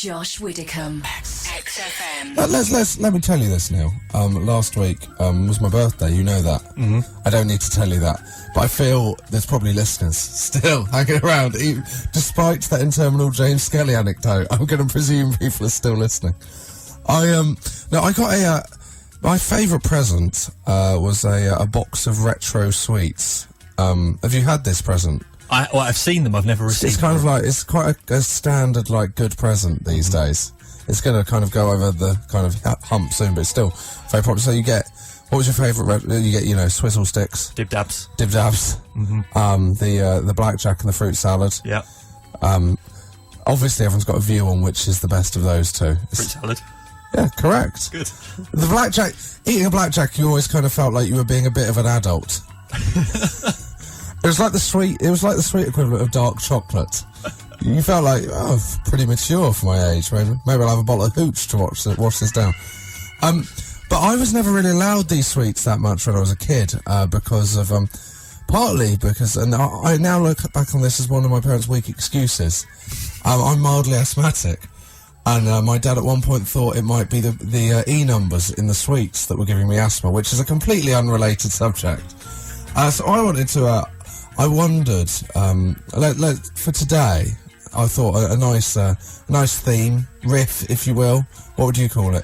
Josh Widdicombe, XFM. Let me tell you this, Neil. Last week was my birthday. You know that. Mm-hmm. I don't need to tell you that, but I feel there's probably listeners still hanging around, despite that interminable James Skelly anecdote. I'm going to presume people are still listening. I got my favourite present was a box of retro sweets. Have you had this present? I've seen them. I've never received. It's kind of like it's quite a standard good present these days. It's going to kind of go over the kind of hump soon, but it's still very popular. So you get, what was your favourite? You get swizzle sticks, dib dabs, mm-hmm. The blackjack and the fruit salad. Yeah. Obviously, everyone's got a view on which is the best of those two. Fruit salad. Yeah, correct. Good. The blackjack, eating a blackjack, you always kind of felt like you were being a bit of an adult. It was like the sweet equivalent of dark chocolate. You felt like, pretty mature for my age. Maybe I'll have a bottle of hooch to wash this down. But I was never really allowed these sweets that much when I was a kid, because of, partly because, and I now look back on this as one of my parents' weak excuses. I'm mildly asthmatic. And my dad at one point thought it might be the E numbers in the sweets that were giving me asthma, which is a completely unrelated subject. So I wondered, for today, I thought a nice theme, riff, if you will. What would you call it?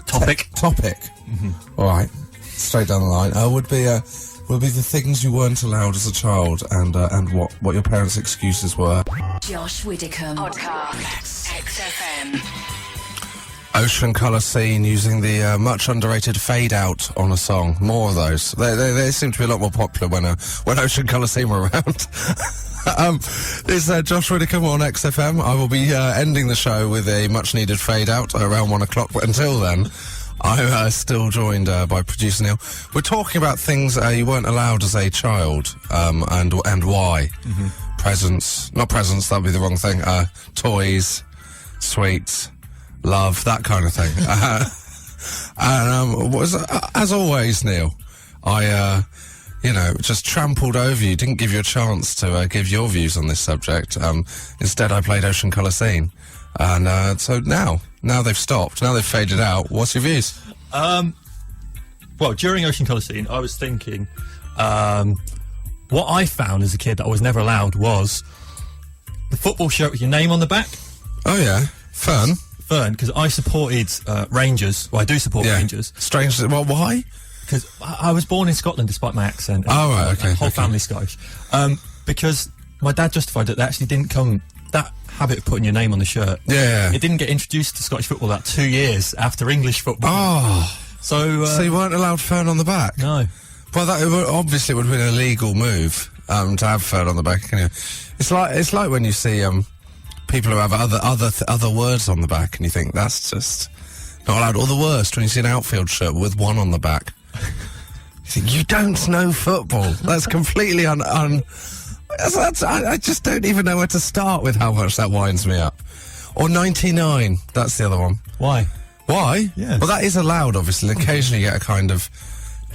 Topic. Topic. Mm-hmm. All right, straight down the line. Would be the things you weren't allowed as a child, and what your parents' excuses were. Josh Widdicombe podcast, XFM. Ocean colour scene using the much underrated fade out on a song. More of those. They seem to be a lot more popular when Ocean colour scene were around. This is Josh Widdicombe on XFM. I will be ending the show with a much needed fade out around 1 o'clock. But until then, I'm still joined by producer Neil. We're talking about things you weren't allowed as a child, and why. Mm-hmm. Not presents. That'd be the wrong thing. Toys, sweets. Love, that kind of thing. As always, Neil, I, just trampled over you, didn't give you a chance to give your views on this subject. Instead, I played Ocean Colour Scene. And so now they've stopped, now they've faded out. What's your views? Well, during Ocean Colour Scene, I was thinking, what I found as a kid that I was never allowed was the football shirt with your name on the back. Oh, yeah. Fun, because I supported Rangers. Well, I do support Rangers. Strange. Well, why? Because I was born in Scotland, despite my accent. Oh, right, okay. Whole family's Scottish. Because my dad justified that they actually didn't come... That habit of putting your name on the shirt. Yeah. It didn't get introduced to Scottish football about 2 years after English football. Oh. So you weren't allowed fern on the back? No. Well, that obviously would have been a legal move, to have fern on the back. It's like when you see... people who have other words on the back, and you think that's just not allowed. Or the worst, when you see an outfield shirt with one on the back, you think you don't know football. That's completely I just don't even know where to start with how much that winds me up. Or 99, that's the other one. Why? Yeah. Well, that is allowed, obviously. Occasionally, you get a kind of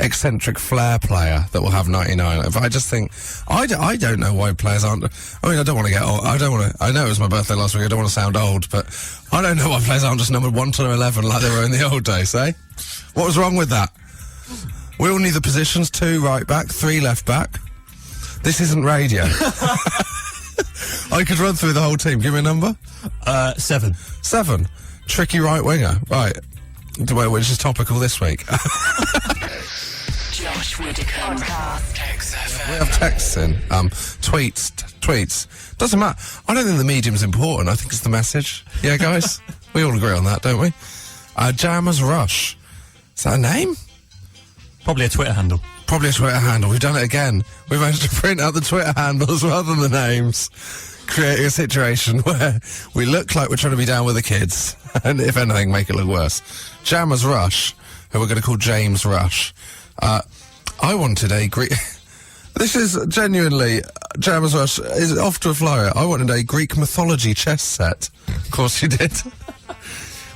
eccentric flair player that will have 99. But I just think I don't know why players aren't. I mean, I don't want to get old. I know it was my birthday last week. I don't want to sound old, but I don't know why players aren't just numbered 1 to 11 like they were in the old days. What was wrong with that? We all knew the positions: 2 right back, 3 left back. This isn't radio. I could run through the whole team. Give me a number. 7. 7. Tricky right winger. Right. Which is topical this week. Josh Widdicombe podcast, XFM. We have texts in. Tweets. Doesn't matter. I don't think the medium's important. I think it's the message. Yeah, guys? We all agree on that, don't we? Jammers Rush. Is that a name? Probably a Twitter handle. We've done it again. We've managed to print out the Twitter handles rather than the names, creating a situation where we look like we're trying to be down with the kids, and if anything, make it look worse. Jammers Rush, who we're going to call James Rush. I wanted a Greek... This is genuinely... Jammers Rush is off to a flyer. I wanted a Greek mythology chess set. Of course you did.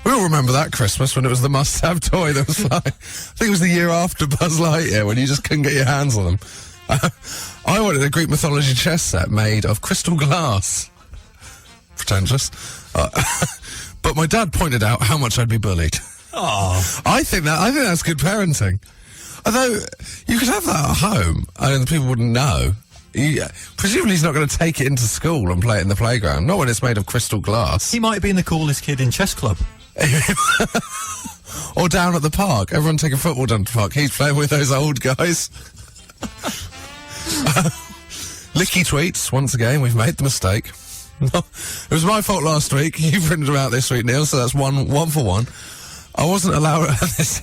We all remember that Christmas when it was the must-have toy that was flying. I think it was the year after Buzz Lightyear when you just couldn't get your hands on them. I wanted a Greek mythology chess set made of crystal glass. Pretentious. But my dad pointed out how much I'd be bullied. Oh, I think that's good parenting. Although you could have that at home and people wouldn't know. Presumably he's not going to take it into school and play it in the playground. Not when it's made of crystal glass. he might have been the coolest kid in chess club. Or down at the park. Everyone take a football down to the park. He's playing with those old guys. Licky tweets, once again, we've made the mistake. It was my fault last week. You printed them out this week, Neil, so that's one for one. I wasn't allowed this.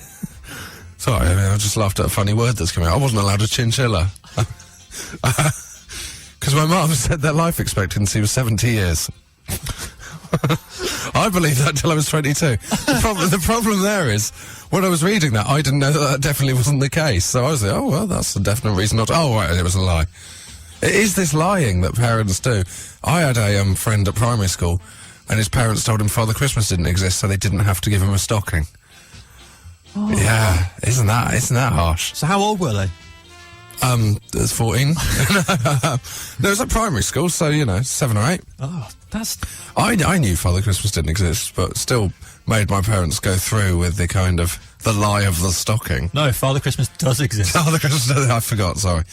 Sorry, I just laughed at a funny word that's coming out. I wasn't allowed a chinchilla. Because my mum said their life expectancy was 70 years. I believed that till I was 22. The problem there is, when I was reading that, I didn't know that definitely wasn't the case. So I was like, oh, well, that's a definite reason not to... Oh, right, it was a lie. It is this lying that parents do. I had a friend at primary school, and his parents told him Father Christmas didn't exist, so they didn't have to give him a stocking. Oh. Yeah, isn't that harsh? So how old were they? It was 14. No, it was at primary school, so, 7 or 8. Oh, that's... I knew Father Christmas didn't exist, but still made my parents go through with the kind of the lie of the stocking. No, Father Christmas does exist. Father Christmas, I forgot, sorry.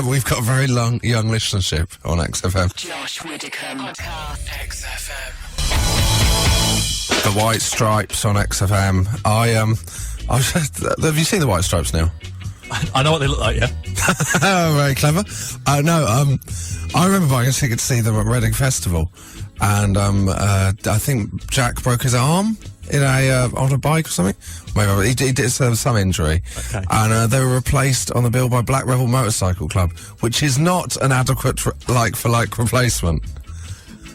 We've got a very young listenership on XFM. Josh Widdicombe. Podcast. XFM. The White Stripes on XFM. Have you seen the White Stripes, Neil? I know what they look like, yeah. Very clever. I remember buying a ticket to see them at Reading Festival, and I think Jack broke his arm in on a bike or something. Maybe he did some injury, okay. And they were replaced on the bill by Black Rebel Motorcycle Club, which is not an adequate like-for-like replacement.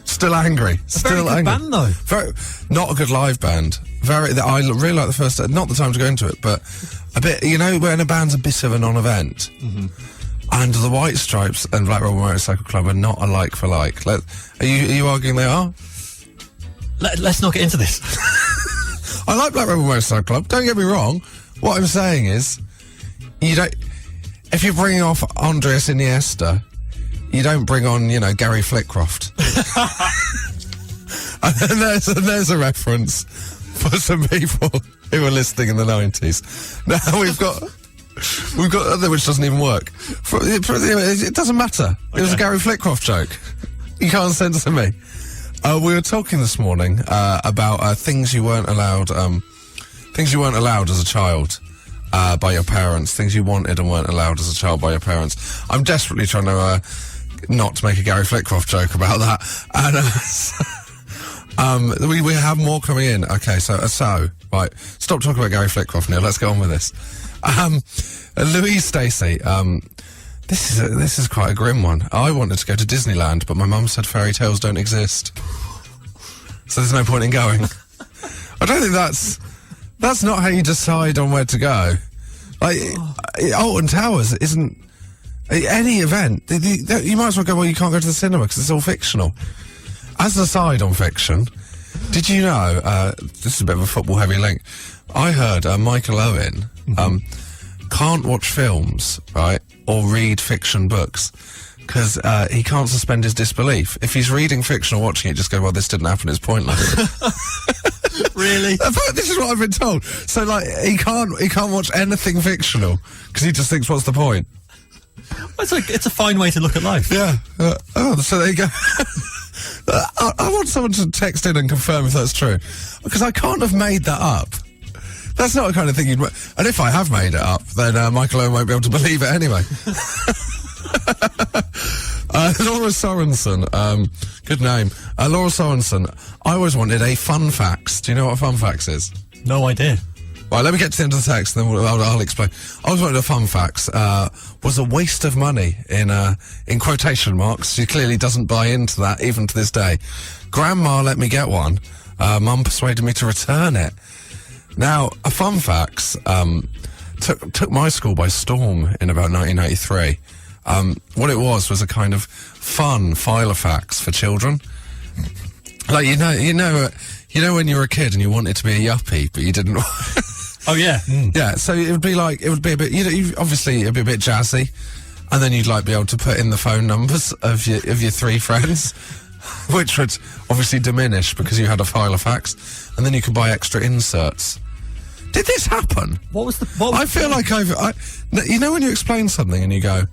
Still angry. Still very good angry. band, though. Not a good live band. I really like the first. Not the time to go into it, but a bit. When a band's a bit of a non-event, and the White Stripes and Black Rebel Motorcycle Club are not a like for like. Are you arguing they are? Let's not get into this. I like Black Rebel Motorcycle Club. Don't get me wrong. What I'm saying is, you don't. If you're bringing off Andreas Iniesta, you don't bring on, Gary Flitcroft. And then there's a reference for some people who were listening in the 90s. Now we've got other which doesn't even work. It doesn't matter. Okay. It was a Gary Flitcroft joke. You can't censor me. We were talking this morning about things you weren't allowed as a child. By your parents, things you wanted and weren't allowed as a child by your parents. I'm desperately trying to not to make a Gary Flitcroft joke about that, and we have more coming in. Okay, so right, stop talking about Gary Flitcroft now. Let's get on with this. Louise Stacey, this is quite a grim one. I wanted to go to Disneyland, but my mum said fairy tales don't exist, so there's no point in going. I don't think that's not how you decide on where to go. Like, Alton Towers isn't any event. You might as well go, well, you can't go to the cinema because it's all fictional. As an aside on fiction, did you know, this is a bit of a football-heavy link, I heard Michael Owen can't watch films, right, or read fiction books because he can't suspend his disbelief. If he's reading fiction or watching it, just go, well, this didn't happen, it's pointless. Really? This is what I've been told. So, like, he can't watch anything fictional because he just thinks, what's the point? It's a fine way to look at life. Yeah. So there you go. I want someone to text in and confirm if that's true, because I can't have made that up. That's not the kind of thing you'd... And if I have made it up, then Michael Owen won't be able to believe it anyway. Laura Sorensen, good name. Laura Sorensen, I always wanted a fun facts. Do you know what a fun facts is? No idea. Right, let me get to the end of the text, and then I'll explain. I always wanted a fun facts. Was a waste of money in quotation marks. She clearly doesn't buy into that even to this day. Grandma let me get one. Mum persuaded me to return it. Now, a fun facts took my school by storm in about 1983. What it was a kind of fun filofax for children. Like, you know when you were a kid and you wanted to be a yuppie, but you didn't. Oh yeah. Mm. Yeah. So it would be a bit. Obviously it'd be a bit jazzy, and then you'd be able to put in the phone numbers of your 3 friends, which would obviously diminish because you had a filofax, and then you could buy extra inserts. Did this happen? I feel like you know when you explain something and you go,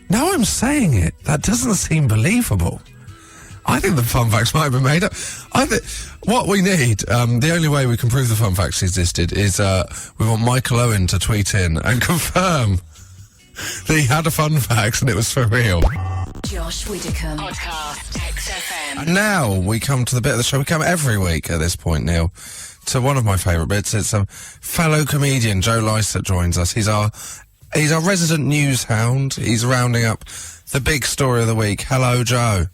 now I'm saying it, that doesn't seem believable. I think the fun facts might have been made up. I think what we need, the only way we can prove the fun facts existed is we want Michael Owen to tweet in and confirm that he had a fun fact and it was for real. Josh Widdicombe. Podcast XFM. And now we come to the bit of the show. We come every week at this point, Neil, to one of my favourite bits. It's fellow comedian Joe Lycett joins us. He's our resident news hound. He's rounding up the big story of the week. Hello, Joe.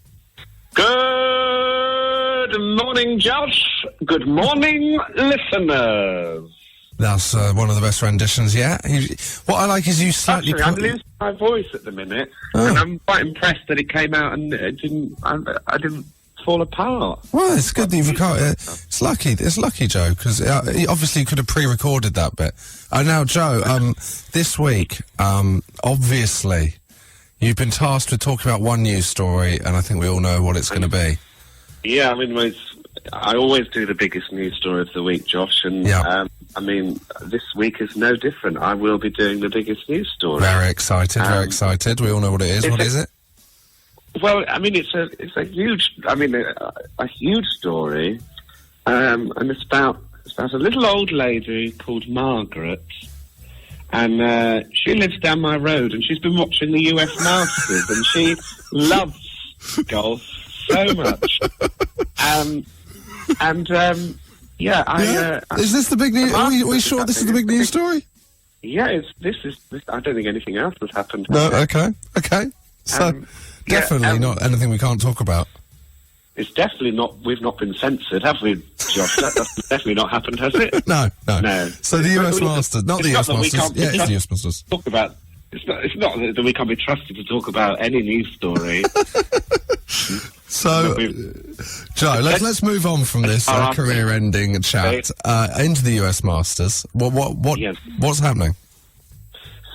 Good morning, Josh. Good morning, listeners. That's one of the best renditions yet. What I like is you slightly... Actually, I'm losing my voice at the minute, and I'm quite impressed that it came out and it didn't. I didn't fall apart. Well, it's good that you've got it. It's lucky, Joe, because obviously you could have pre-recorded that bit. Now, Joe, this week, obviously, you've been tasked with talking about one news story, and I think we all know what it's going to be. Yeah, I mean, I always do the biggest news story of the week, Josh, and I mean, this week is no different. I will be doing the biggest news story. Very excited, very excited. We all know what it is. What is it? Well, I mean, it's a huge, a huge story, and it's about a little old lady called Margaret, and she lives down my road, and she's been watching the US Masters, and she loves golf so much, is this the big news? Are we sure this is the big news story? Yeah, this. I don't think anything else has happened. No, okay. So, definitely not anything we can't talk about. It's definitely not. We've not been censored, have we, Josh? That's definitely not happened, has it? No. No. So the US Masters, not the US Masters. Yeah, it's the US Masters. Talk about. It's not that we can't be trusted to talk about any news story. So, Joe, let's move on from this career-ending chat into the US Masters. What's happening?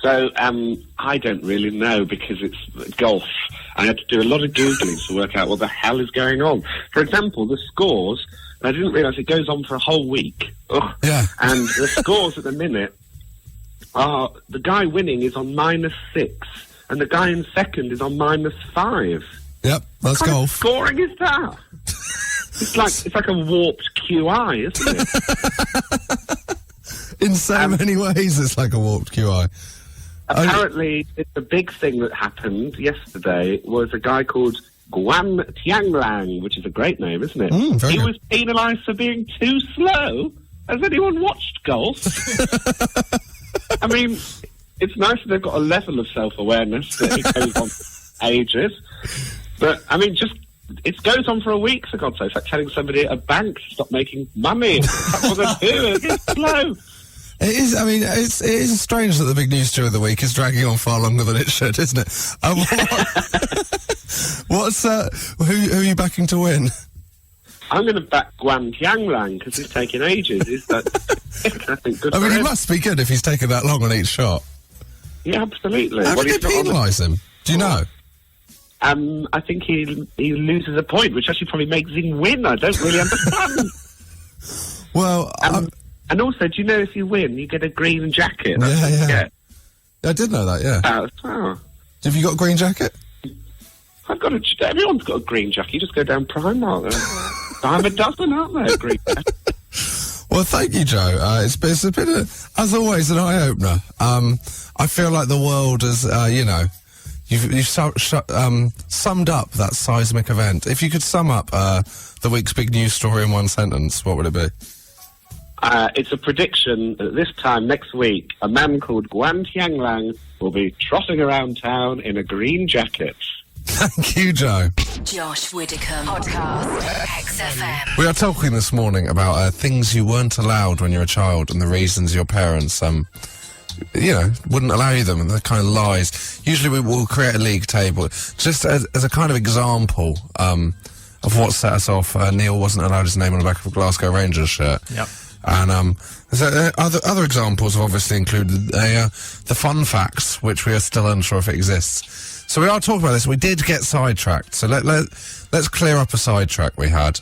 So, I don't really know because it's golf. I had to do a lot of Googling to work out what the hell is going on. For example, the scores, I didn't realise it goes on for a whole week. Ugh. Yeah. And the scores at the minute are, the guy winning is on -6, and the guy in second is on -5. Yep, that's what kind golf. Of scoring is that? It's like a warped QI, isn't it? In so many ways, it's like a warped QI. Apparently, the big thing that happened yesterday was a guy called Guan Tianglang, which is a great name, isn't it? He was penalised for being too slow. Has anyone watched golf? I mean, it's nice that they've got a level of self-awareness that it goes on for ages. But, I mean, it goes on for a week, for God's sake. It's like telling somebody at a bank to stop making money. That's what they're doing. It's slow. It is. I mean, it is strange that the big news story of the week is dragging on far longer than it should, isn't it? Who are you backing to win? I'm going to back Guan Tianglang because he's taking ages. I think good. I mean, he must be good if he's taken that long on each shot. Yeah, absolutely. How did they penalise him? Do you know? I think he loses a point, which actually probably makes him win. I don't really understand. Well, and also, do you know if you win, you get a green jacket? Yeah. I did know that, yeah. Have you got a green jacket? Everyone's got a green jacket. You just go down Primark. I'm a dozen, aren't there, green jacket? Well, thank you, Joe. It's a bit of, as always, an eye-opener. I feel like the world has, you've summed up that seismic event. If you could sum up the week's big news story in one sentence, what would it be? It's a prediction that this time next week, a man called Guan Tianglang will be trotting around town in a green jacket. Thank you, Joe. Josh Widdicombe. Podcast XFM. We are talking this morning about things you weren't allowed when you were a child and the reasons your parents, wouldn't allow you them, and the kind of lies. Usually we will create a league table just as a kind of example of what set us off. Neil wasn't allowed his name on the back of a Glasgow Rangers shirt. Yep. And other examples have obviously included the fun facts, which we are still unsure if it exists. So we are talking about this. We did get sidetracked. So let's clear up a sidetrack we had.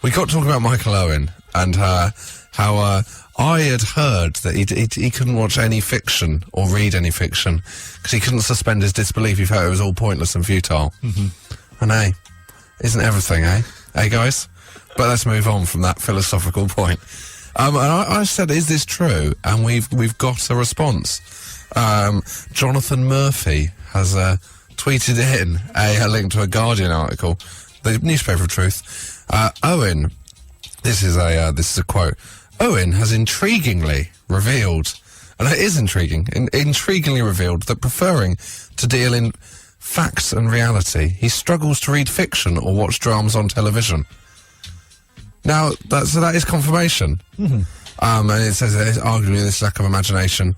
We got talking about Michael Owen and how I had heard that he couldn't watch any fiction or read any fiction because he couldn't suspend his disbelief. He felt it was all pointless and futile. And hey, isn't everything, eh? Hey, guys? But let's move on from that philosophical point. And I said, is this true? And we've got a response. Jonathan Murphy has tweeted in a link to a Guardian article, the newspaper of truth. Owen, this is a quote. Owen has intriguingly revealed, and it is intriguing, intriguingly revealed that preferring to deal in facts and reality, he struggles to read fiction or watch dramas on television. Now, that is confirmation. And it says that arguably this lack of imagination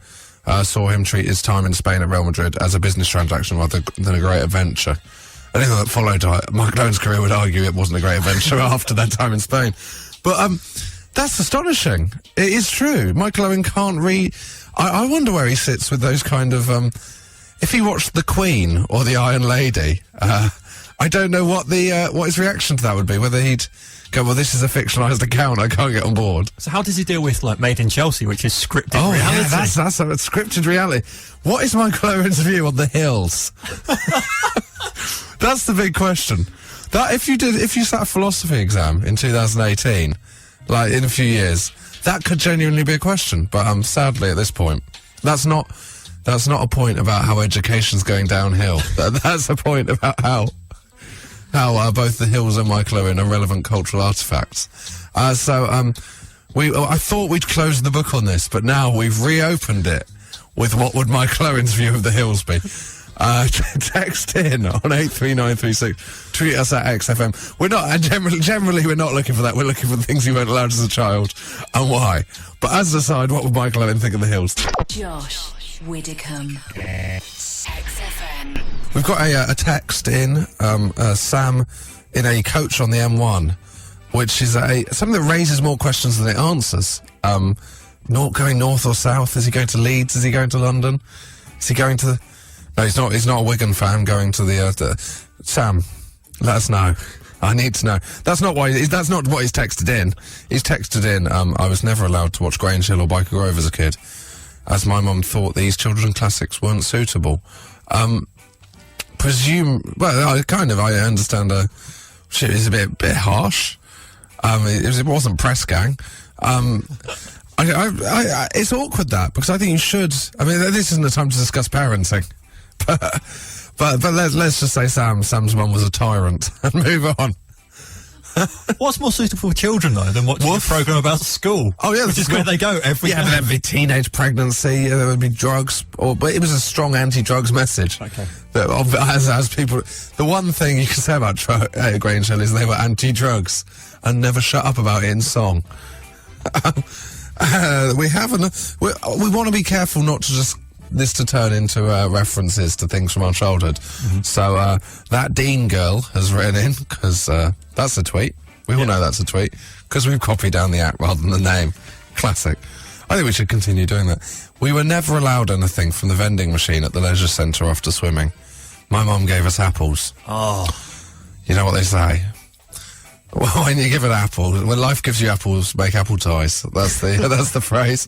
saw him treat his time in Spain at Real Madrid as a business transaction rather than a great adventure. Anything that followed Michael Owen's career would argue it wasn't a great adventure after that time in Spain. But that's astonishing. It is true. Michael Owen can't read. I wonder where he sits with those kind of... if he watched The Queen or The Iron Lady, I don't know what his reaction to that would be. Whether he'd go, well, this is a fictionalised account, I can't get on board. So how does he deal with, like, Made in Chelsea, which is scripted reality? Yeah, that's a scripted reality. What is Michael Owen's view on The Hills? That's the big question. That if you sat a philosophy exam in 2018, like in a few years, that could genuinely be a question. But sadly, at this point, that's not a point about how education's going downhill. That's a point about how both The Hills and Michael Owen are relevant cultural artefacts. I thought we'd closed the book on this, but now we've reopened it with what would Michael Owen's view of The Hills be. Text in on 83936. Tweet us at XFM. We're not generally we're not looking for that. We're looking for the things you weren't allowed as a child and why. But as an aside, what would Michael Owen think of The Hills? Josh Widdicombe. XFM. We've got a text in, Sam, in a coach on the M1, which is something that raises more questions than it answers. Going north or south? Is he going to Leeds? Is he going to London? Is he going to... No, he's not a Wigan fan going to the Sam, let us know. I need to know. That's not what he's texted in. He's texted in, I was never allowed to watch Grange Hill or Biker Grove as a kid, as my mum thought these children's classics weren't suitable. I understand, shit is a bit harsh. It wasn't press gang. It's awkward that, because I think you should, this isn't the time to discuss parenting. But let's just say Sam's mum was a tyrant and move on. What's more suitable for children, though, than watching a programme about school? Oh, yeah. Which is where they go every time. There'd be teenage pregnancy, there would be drugs, but it was a strong anti-drugs message. Okay. That, as people... The one thing you can say about Grange Hill is they were anti-drugs and never shut up about it in song. We want to be careful not to just... this to turn into references to things from our childhood. So that Dean girl has written in, because that's a tweet. We all know that's a tweet, because we've copied down the act rather than the name. Classic. I think we should continue doing that. We were never allowed anything from the vending machine at the leisure centre after swimming. My mum gave us apples. Oh. You know what they say? Well, when you give an apple, when life gives you apples, make apple ties. That's the phrase.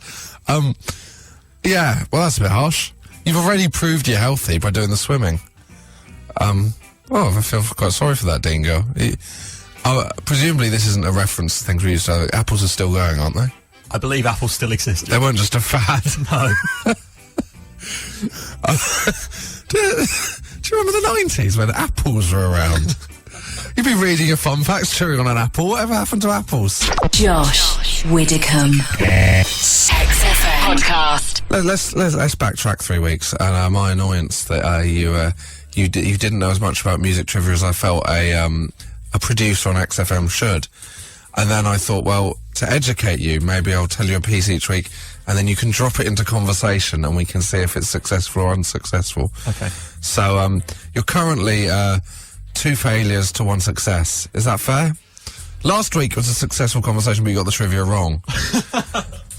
Yeah, well, that's a bit harsh. You've already proved you're healthy by doing the swimming. I feel quite sorry for that Dean girl. Presumably this isn't a reference to things we used to have. Apples are still going, aren't they? I believe apples still exist. They weren't just a fad. No. Do you remember the 90s when apples were around? You'd be reading your fun facts, chewing on an apple. Whatever happened to apples? Josh Widdicombe. XFM podcast. Let's backtrack 3 weeks, and my annoyance that you didn't know as much about music trivia as I felt a producer on XFM should. And then I thought, well, to educate you, maybe I'll tell you a piece each week, and then you can drop it into conversation, and we can see if it's successful or unsuccessful. Okay. So you're currently 2 failures to 1 success. Is that fair? Last week was a successful conversation, but you got the trivia wrong.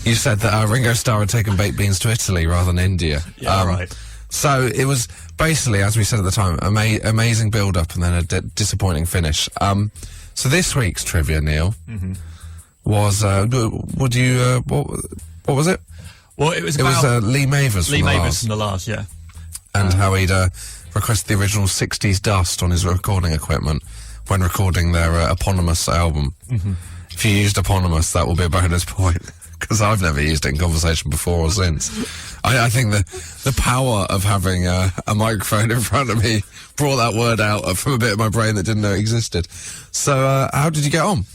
You said that Ringo Starr had taken baked beans to Italy rather than India. Yeah, right. So it was basically, as we said at the time, amazing build-up and then a disappointing finish. So this week's trivia, Neil, was what was it? Well, it was Lee Mavers from the Lars, yeah. And how he'd requested the original 60s dust on his recording equipment when recording their eponymous album. If you used eponymous, that will be a bonus point, because I've never used it in conversation before or since. I think the power of having a microphone in front of me brought that word out from a bit of my brain that didn't know it existed. So, how did you get on?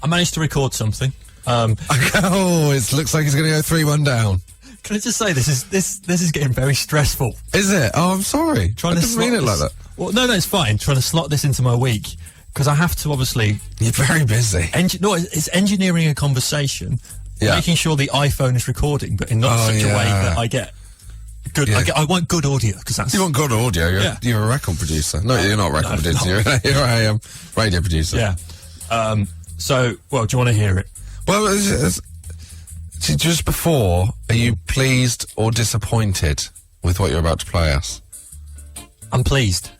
I managed to record something. It looks like he's going to go 3-1 down. Can I just say, this is getting very stressful. Is it? Oh, I'm sorry. I didn't mean it like that. Well, no, it's fine. Trying to slot this into my week, because I have to obviously... You're very busy. It's engineering a conversation, making sure the iPhone is recording, but in not such a way that I get good... Yeah. I want good audio, because that's... You want good audio? You're a record producer. No, you're not a record producer. You're a radio producer. Yeah. So, well, do you want to hear it? Well, just before, are you pleased or disappointed with what you're about to play us? I'm pleased.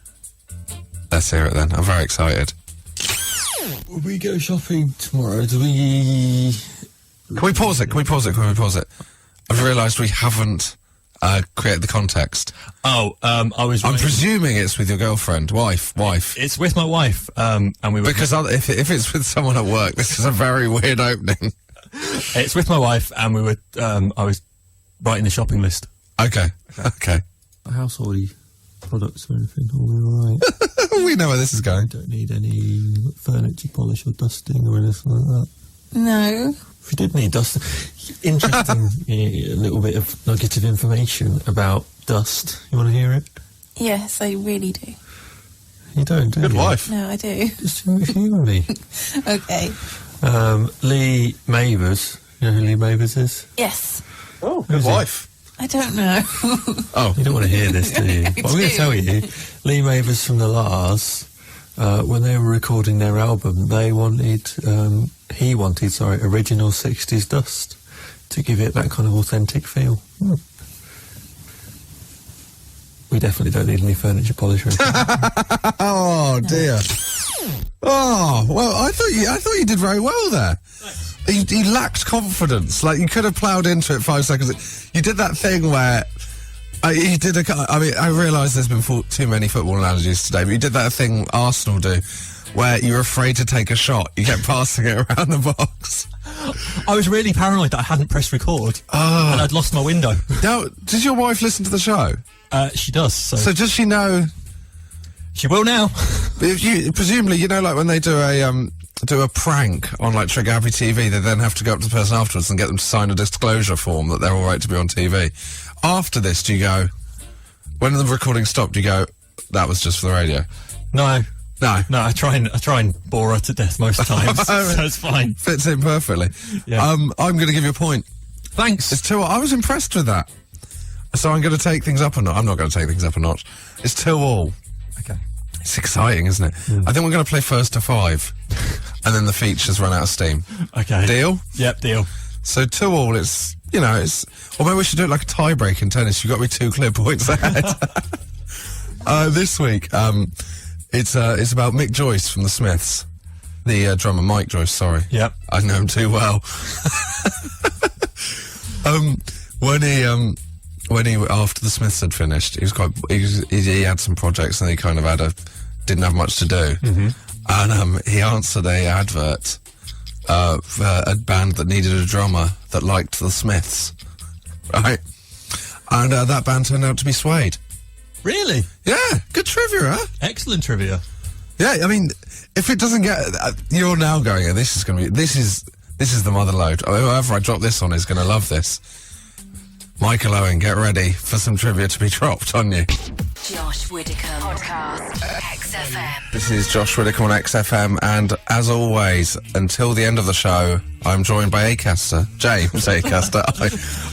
Let's hear it then. I'm very excited. Will we go shopping tomorrow? Do we... Can we pause it? I've realised we haven't created the context. I'm presuming it's with your girlfriend, wife. It's with my wife, and we were... Because if it's with someone at work, this is a very weird opening. It's with my wife, and we were... I was writing the shopping list. Okay. Householdy products or anything, all alright. We know where this is going. Don't need any furniture polish or dusting or anything like that. No. If you did need dusting... Interesting, a little bit of nugget of information about dust. You want to hear it? Yes, I really do. You don't, do you? Good wife. No, I do. Just humour me. Okay. Lee Mavers. You know who Lee Mavers is? Yes. Oh, good wife. I don't know. Oh. You don't want to hear this, do you? Well, I'm going to tell you. Lee Mavers from the Lars, when they were recording their album, he wanted original 60s dust to give it that kind of authentic feel. We definitely don't need any furniture polish or anything. Oh dear. Oh well, I thought you did very well there. He lacked confidence. Like, you could have ploughed into it 5 seconds. You did that thing where I realise there's been too many football analogies today, but you did that thing Arsenal do, where you're afraid to take a shot. You kept passing it around the box. I was really paranoid that I hadn't pressed record, and I'd lost my window. Now, does your wife listen to the show? She does. So does she know? She will now. Presumably, like when they do a prank on like Trigger Happy TV, they then have to go up to the person afterwards and get them to sign a disclosure form that they're all right to be on TV. After this, do you go, when the recording stopped, do you go, that was just for the radio? No, I try and bore her to death most times, so it's fine. Fits in perfectly. Yeah. I'm going to give you a point. Thanks. It's 2. I was impressed with that. So I'm going to take things up a notch. I'm not going to take things up a notch. It's 2-2. Okay. It's exciting, isn't it? I think we're going to play first to 5, and then the features run out of steam. Okay. Deal? Yep, deal. So 2-2, it's, or maybe we should do it like a tie break in tennis. You've got to be 2 clear points ahead. This week, it's about Mick Joyce from the Smiths. The drummer, Mike Joyce, sorry. Yep. I know him too well. When he after the Smiths had finished, he had some projects and he kind of didn't have much to do, and he answered a advert for a band that needed a drummer that liked the Smiths, right? And that band turned out to be Suede. Really? Yeah, good trivia, huh? Excellent trivia. Yeah, I mean, if it doesn't get, you're now going, this is the mother load. Whoever I drop this on is going to love this. Michael Owen, get ready for some trivia to be dropped on you. Josh Widdicombe podcast. XFM. This is Josh Widdicombe on XFM, and as always, until the end of the show, I'm joined by Acaster, James Acaster.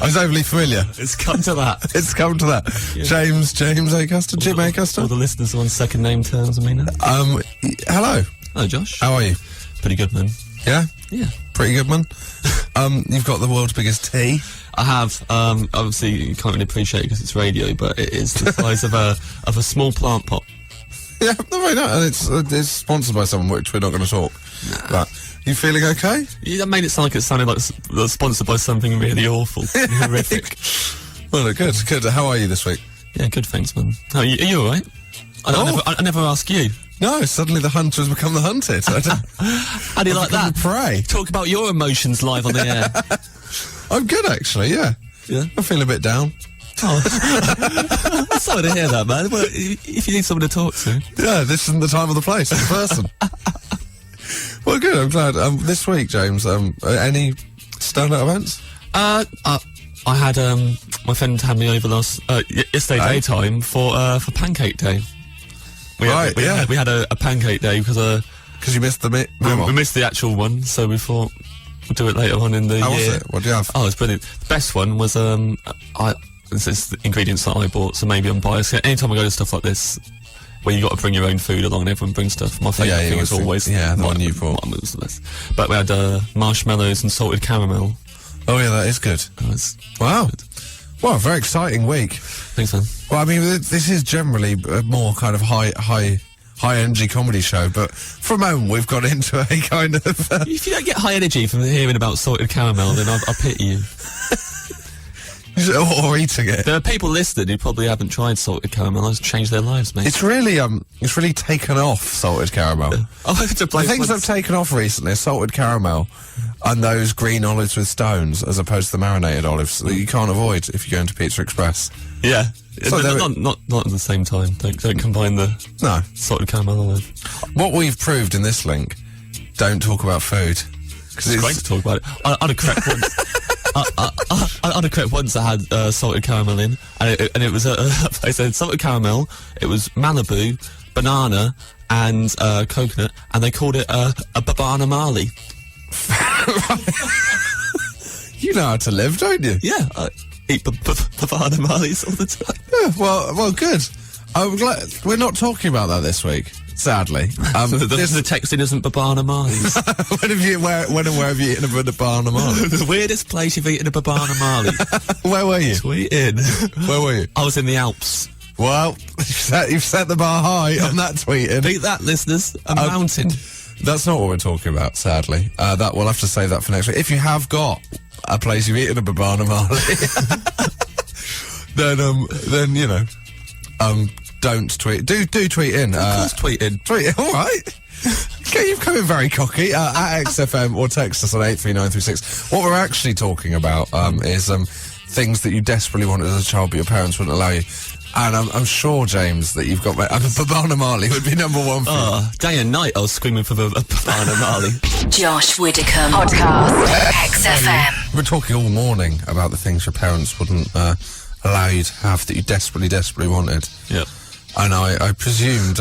I was overly familiar. It's come to that. It's come to that. Yeah. James Acaster, Jim Acaster. All the listeners are on second name terms, I mean. Hello. Hello, Josh. How are you? Pretty good, man. Yeah? Yeah. Pretty good, man. You've got the world's biggest tea. I have. Obviously, you can't really appreciate it because it's radio, but it is the size of a small plant pot. Yeah, no, I know, and it's sponsored by someone, which we're not going to talk. But you feeling okay? You made it sound like it sounded like sponsored by something really awful, horrific. Well, good. How are you this week? Yeah, good, thanks, man. Are you all right? I never ask you. No, suddenly the hunter has become the hunted. How do you like that? Prey. Talk about your emotions live on the air. I'm good, actually, yeah. Yeah? I feel a bit down. Oh. Sorry to hear that, man. Well, if you need someone to talk to. Yeah, this isn't the time or the place, it's the person. Well, good, I'm glad. This week, James, any standout events? I had, my friend had me over yesterday daytime for Pancake Day. We had a pancake day because you missed the we missed the actual one, so we thought we'll do it later on in the year. How was it? What did you have? Oh, it's brilliant. The best one was this is the ingredients that I bought, so maybe I'm biased. Anytime I go to stuff like this, where you got to bring your own food along and everyone brings stuff, my favourite thing is always the one you bought. Was the best. But we had marshmallows and salted caramel. Oh yeah, that is good. Wow. Good. Well, very exciting week. Thanks, man. Well, I mean, this is generally a more kind of high energy comedy show, but for a moment we've got into a kind of... If you don't get high energy from hearing about salted caramel, then I'll pity you. Or eating it. There are people listening who probably haven't tried salted caramel. It's changed their lives, mate. It's really taken off, salted caramel. The things that have taken off recently are salted caramel and those green olives with stones, as opposed to the marinated olives that you can't avoid if you go into Pizza Express. Yeah. So not at the same time. Don't combine the salted caramel olive. What we've proved in this link, don't talk about food. It's great to talk about it. I had a crepe once. I had a crepe once that had salted caramel in, and it was I said salted caramel. It was Malibu, banana, and coconut, and they called it a babana Mali. You know how to live, don't you? Yeah, I eat babana Malis all the time. Yeah, well, good. I'm glad we're not talking about that this week. Sadly, the texting isn't babana Malis. when and where have you eaten a babana Mali? The weirdest place you've eaten a babana Mali. Where were you? Tweeting. Where were you? I was in the Alps. Well, you've set the bar high on that tweeting. Beat that, listeners. A mountain. That's not what we're talking about, sadly. That we'll have to save that for next week. If you have got a place you've eaten a babana Mali, then you know, don't tweet. Do tweet in. Of course, tweet in. Tweet in. All right. Okay, you've come in very cocky. At XFM or text us on 83936. What we're actually talking about is things that you desperately wanted as a child, but your parents wouldn't allow you. And I'm sure, James, that you've got... babana Mali would be number one for you. Day and night I was screaming for a babana Mali. Josh Widdicombe podcast. XFM. We're talking all morning about the things your parents wouldn't allow you to have that you desperately wanted. Yeah. And I presumed...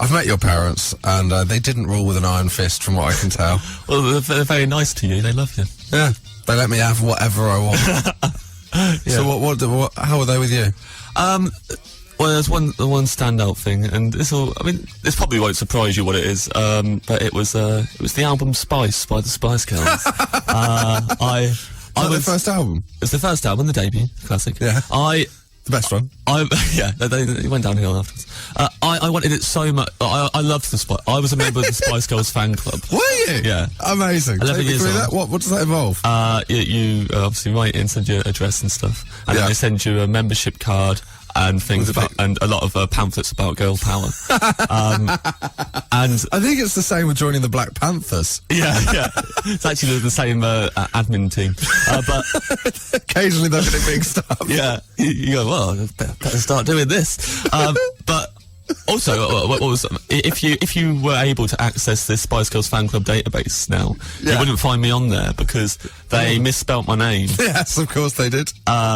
I've met your parents, and they didn't rule with an iron fist, from what I can tell. Well, they're very nice to you. They love you. Yeah. They let me have whatever I want. Yeah. So what? How are they with you? Well, there's one standout thing, and this probably won't surprise you what it is. But it was the album Spice by the Spice Girls. Their first album? It's the first album, the debut, classic. Yeah. The best one. Yeah, they went downhill afterwards. I wanted it so much. I loved the Spice. I was a member of the Spice Girls fan club. Were you? Yeah. Amazing. 11 years old. That. What does that involve? You obviously write in, send your address and stuff, and then they send you a membership card and things and a lot of pamphlets about girl power. And I think it's the same with joining the Black Panthers. Yeah. It's actually the same admin team. But occasionally they're getting mixed up. Yeah, you go, well, better start doing this. But also, what was if you were able to access this Spice Girls fan club database now, you wouldn't find me on there because they misspelt my name. Yes, of course they did.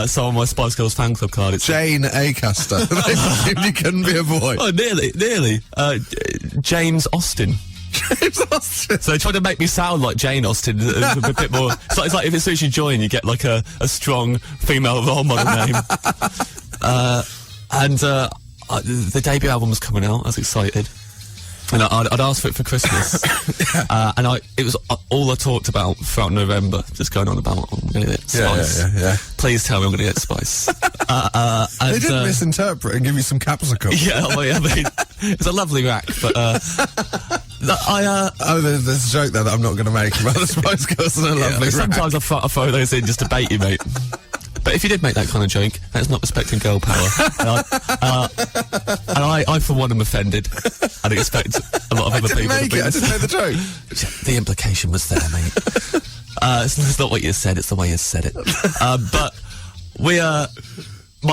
So on my Spice Girls fan club card, it's Jane Acaster. They assumed you couldn't be a boy. Oh, nearly. James Austin. James Austin. So they tried to make me sound like Jane Austen, a bit more. It's like if as soon as you join, you get like a strong female role model name. The debut album was coming out. I was excited. And I'd asked for it for Christmas, and it was all I talked about throughout November, just going on about, I'm going to get spice. Yeah. Please tell me I'm going to get spice. They didn't misinterpret and give you some capsicum. Yeah, I mean, it's a lovely rack, but there's a joke there that I'm not going to make about the Spice Girls and a lovely rack. Sometimes I throw those in just to bait you, mate. But if you did make that kind of joke, that's not respecting girl power. And I, for one, am offended. I'd expect a lot of other people to be. I didn't make the joke. The implication was there, mate. It's not what you said, it's the way you said it. But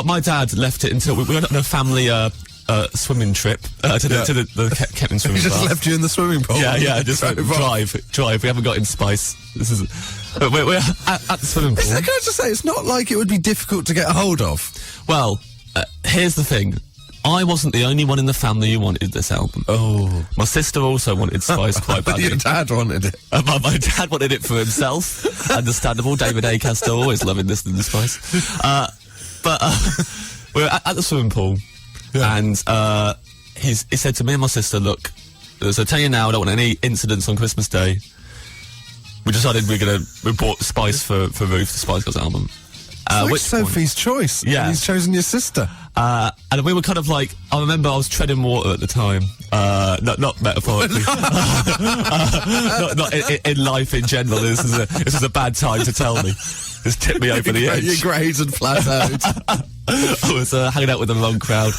my dad left it until we went on a family swimming trip to the Kempton swimming He just bath. left you in the swimming pool. Yeah, just drive. We haven't got in spice. We're at the swimming pool. Can I just say, it's not like it would be difficult to get a hold of. Well, here's the thing. I wasn't the only one in the family who wanted this album. Oh. My sister also wanted Spice quite badly. Your dad wanted it. My dad wanted it for himself. Understandable. David Acaster always loving listening to Spice. But we were at the swimming pool, and he said to me and my sister, look, so I tell you now, I don't want any incidents on Christmas Day. We decided we bought Spice for Ruth, the Spice Girls album. Which Sophie's choice. Yeah. He's chosen your sister. And we were kind of like, I remember I was treading water at the time. Not metaphorically. not in life in general. This is a bad time to tell me. Just tipped me over the edge. Your grades had plateaued. I was hanging out with a long crowd.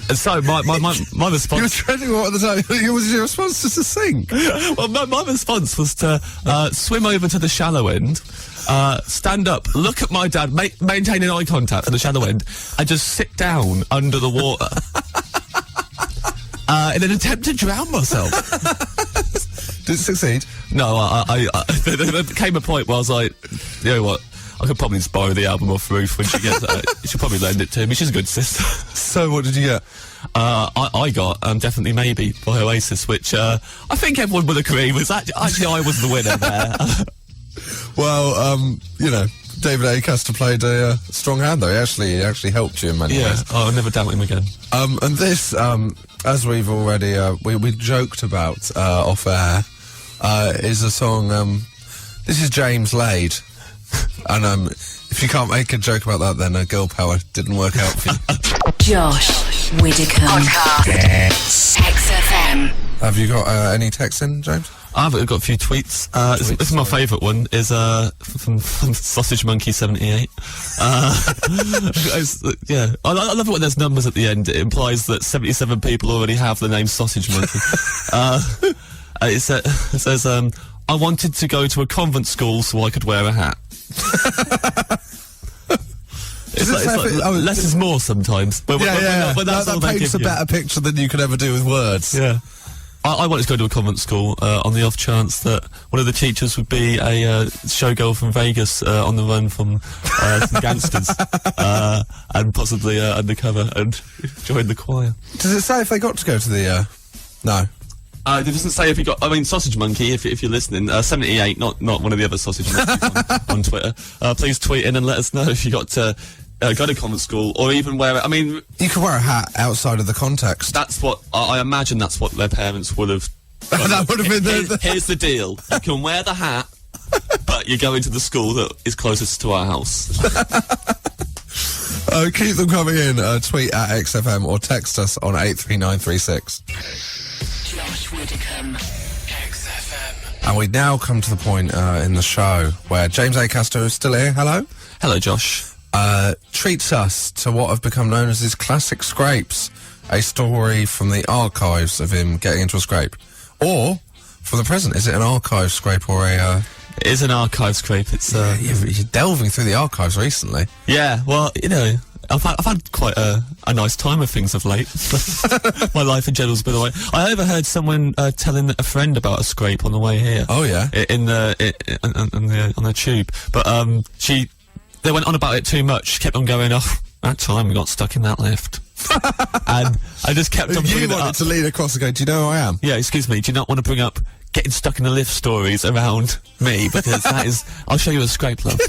And so my response... You were treading water at the time. Was your response just to sink? Well, my response was to swim over to the shallow end, stand up, look at my dad, maintaining eye contact at the shallow end, and just sit down under the water in an attempt to drown myself. Did it succeed? No, there came a point where I was like, you know what? I could probably just borrow the album off Ruth when she gets it. She'll probably lend it to me. She's a good sister. So what did you get? I got Definitely Maybe by Oasis, which I think everyone would agree was actually I was the winner there. Well, David Acaster played a strong hand though. He actually helped you in many ways. I'll never doubt him again. And this, as we've already we joked about off air, is a song. This is James Lade. And if you can't make a joke about that, then girl power didn't work out for you. Josh Widdicombe. Podcast. XFM. Have you got any texts in, James? I've got a few tweets. This is my favourite one. Is from Sausage Monkey 78. Yeah, I love it when there's numbers at the end. It implies that 77 people already have the name Sausage Monkey. It says, I wanted to go to a convent school so I could wear a hat. Less is more sometimes. But that paints a better picture than you could ever do with words. Yeah. I wanted to go to a convent school on the off chance that one of the teachers would be a showgirl from Vegas on the run from some gangsters and possibly undercover and join the choir. Does it say if they got to go to the... No. It doesn't say if you got... I mean, Sausage Monkey, if you're listening, 78, not one of the other Sausage Monkeys on Twitter. Please tweet in and let us know if you got to go to convent school or even wear it. I mean... You could wear a hat outside of the context. That's what... I imagine that's what their parents would have... That would have been Here's the deal. You can wear the hat, but you're going to the school that is closest to our house. Keep them coming in. Tweet at XFM or text us on 83936. Josh Widdicombe. XFM. And we now come to the point in the show where James Acaster is still here. Hello. Hello, Josh. Treats us to what have become known as his classic scrapes, a story from the archives of him getting into a scrape. Or, from the present, is it an archive scrape or a... It is an archive scrape. It's you're delving through the archives recently. Yeah, well, I've had quite a nice time of things of late. My life in general's been away. I overheard someone telling a friend about a scrape on the way here. Oh yeah, on the tube. But they went on about it too much. She kept on going, oh, that time we got stuck in that lift. And I just kept on bringing it up. You wanted to lean across and go, do you know who I am? Yeah, excuse me, do you not want to bring up getting stuck in the lift stories around me? Because that is... I'll show you a scrape, love.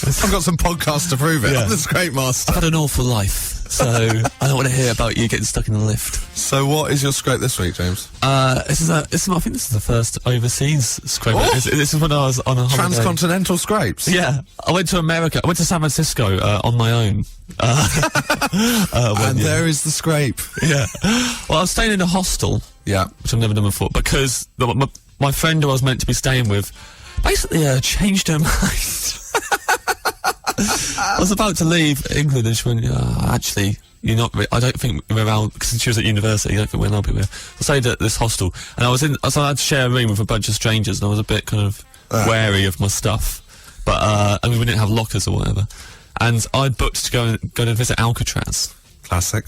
I've got some podcasts to prove it. Yeah. I'm the scrape master. I've had an awful life. So I don't want to hear about you getting stuck in the lift. So what is your scrape this week, James? I think this is the first overseas scrape. Oh! This is when I was on a holiday. Transcontinental scrapes? Yeah, I went to America. I went to San Francisco on my own. And there is the scrape. Yeah. Well, I was staying in a hostel. Yeah. Which I've never done before, because my friend who I was meant to be staying with basically changed her mind. I was about to leave England and she went, actually, you're not, I don't think we're allowed, because she was at university, I don't think we're allowed people here. I stayed at this hostel, and I had to share a room with a bunch of strangers, and I was a bit kind of wary of my stuff. But, we didn't have lockers or whatever. And I'd booked to go to visit Alcatraz. Classic.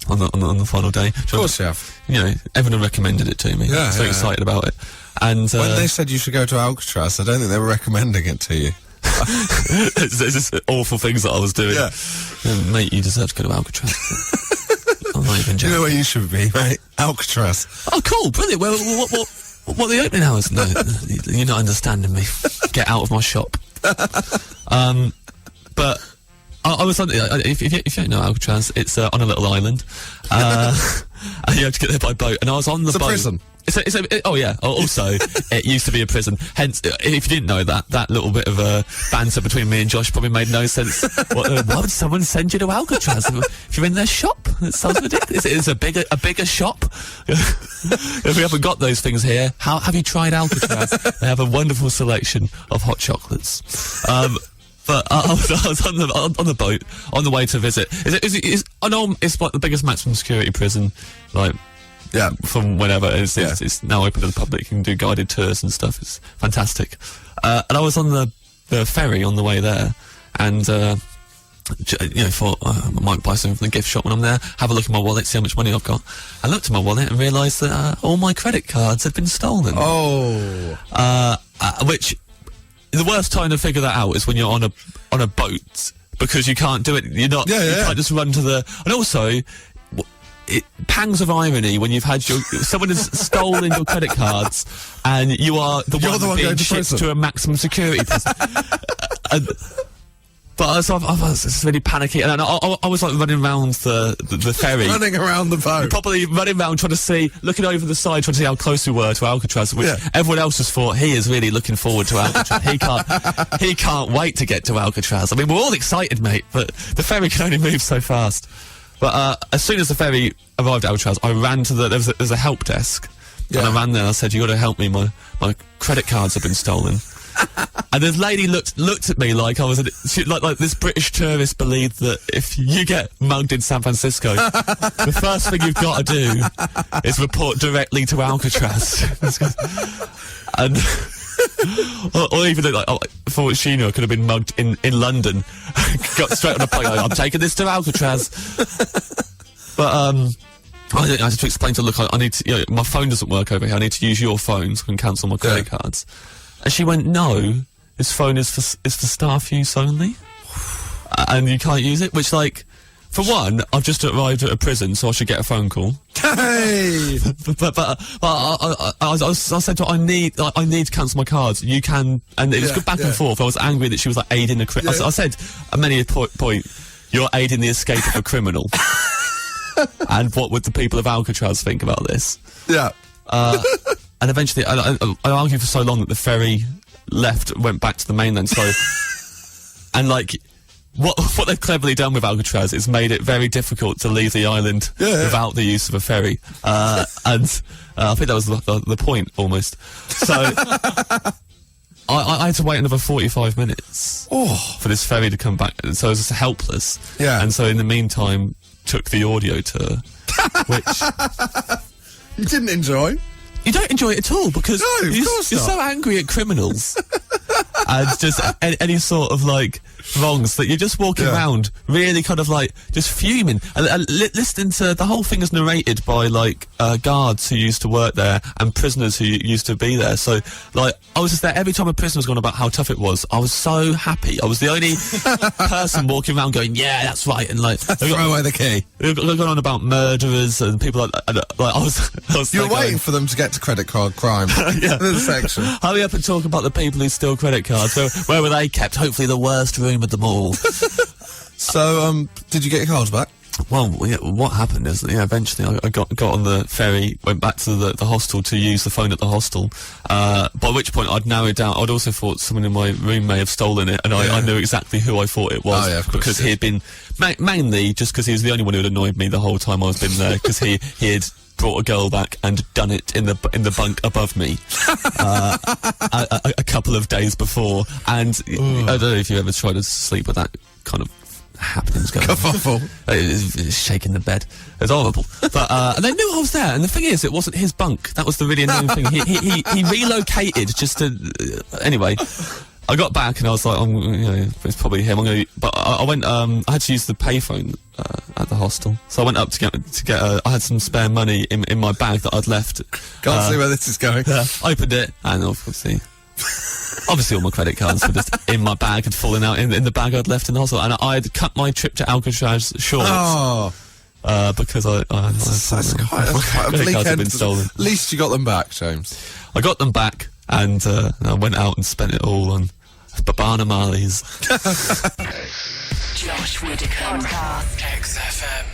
On the final day. Of course you have. You know, everyone recommended it to me. Yeah, I was very excited about it. And when they said you should go to Alcatraz, I don't think they were recommending it to you. It's just awful things that I was doing. Yeah. Mate, you deserve to go to Alcatraz. I'm not even joking. You know where you should be, mate? Alcatraz. Oh, cool, brilliant. Well, what are the opening hours? No, you're not understanding me. Get out of my shop. But I was on. If you don't know Alcatraz, it's on a little island, and you have to get there by boat. And I was on the boat. It's a prison. Oh yeah. Also, it used to be a prison. Hence, if you didn't know that little bit of banter between me and Josh probably made no sense. Why would someone send you to Alcatraz if you're in their shop? It sounds ridiculous. It's a bigger shop. If we haven't got those things here, how have you tried Alcatraz? They have a wonderful selection of hot chocolates. But I was on the boat on the way to visit. It's like the biggest maximum security prison, like. Yeah, from whenever it's now open to the public. You can do guided tours and stuff. It's fantastic. And I was on the ferry on the way there, and thought I might buy something from the gift shop when I'm there. Have a look at my wallet, see how much money I've got. I looked at my wallet and realised that all my credit cards had been stolen. Oh, which the worst time to figure that out is when you're on a boat, because you can't do it. You're not. You can't just run to the. And also. Pangs of irony when you've had someone has stolen your credit cards and you're the one being shipped to a maximum security prison. But I was really panicky, and I was like running around the ferry, running around the boat, probably running around looking over the side, trying to see how close we were to Alcatraz. Which everyone else just thought he is really looking forward to Alcatraz. he can't wait to get to Alcatraz. I mean, we're all excited, mate, but the ferry can only move so fast. But as soon as the ferry arrived at Alcatraz, I ran to there's a help desk, and I ran there and I said, "You got to help me. My credit cards have been stolen." And this lady looked at me like I was like this British tourist believed that if you get mugged in San Francisco, the first thing you've got to do is report directly to Alcatraz. And or even like, for what she knew, I could have been mugged in London. Got straight on a plane. I'm taking this to Alcatraz. But I had to explain to her, look, I need to. My phone doesn't work over here. I need to use your phone so I can cancel my credit cards. And she went, no, this phone is for staff use only, and you can't use it. Which, like, for one, I've just arrived at a prison, so I should get a phone call. Hey! but I said to her, I need to cancel my cards. You can, and it was good back and forth. I was angry that she was like aiding a criminal. I said at many a point, you're aiding the escape of a criminal. And what would the people of Alcatraz think about this? Yeah. And eventually, I argued for so long that the ferry went back to the mainland. So, and like. What they've cleverly done with Alcatraz is made it very difficult to leave the island without the use of a ferry, and I think that was the point almost. So I had to wait another 45 minutes for this ferry to come back, so I was just helpless. Yeah. And so in the meantime, took the audio tour, which you didn't enjoy. You don't enjoy it at all because you're so angry at criminals and just any sort of like wrongs that you're just walking around really kind of like just fuming and listening to the whole thing is narrated by like guards who used to work there and prisoners who used to be there. So like I was just there every time a prisoner was going about how tough it was. I was so happy. I was the only person walking around going, yeah, that's right, and like throw away the key. They're going on about murderers and people like I was you were waiting for them to get to credit card crime. This section. Hurry up and talk about the people who steal credit cards. Where were they kept? Hopefully the worst room of them all. So, did you get your cards back? Well, yeah, what happened is, eventually I got on the ferry, went back to the hostel to use the phone at the hostel, by which point I'd narrowed down. I'd also thought someone in my room may have stolen it, and I knew exactly who I thought it was. Oh, yeah, of course because you he had been, mainly just because he was the only one who had annoyed me the whole time I was been there, because he had brought a girl back and done it in the bunk above me a couple of days before, and I don't know if you ever tried to sleep with that kind of happenings going on. It was shaking the bed. It was horrible. But and they knew I was there, and the thing is, it wasn't his bunk. That was the really annoying thing. He relocated just to anyway. I got back and I was like, it's probably him. But I went. I had to use the payphone at the hostel, so I went up to get. I had some spare money in my bag that I'd left. Can't see where this is going. Opened it, and obviously all my credit cards were just in my bag, had fallen out in the bag I'd left in the hospital, and I had cut my trip to Alcatraz short. Because that's quite a bleak had end. been stolen. At least you got them back, James. I got them back, and I went out and spent it all on Babana Marley's. Josh Widdicombe. XFM.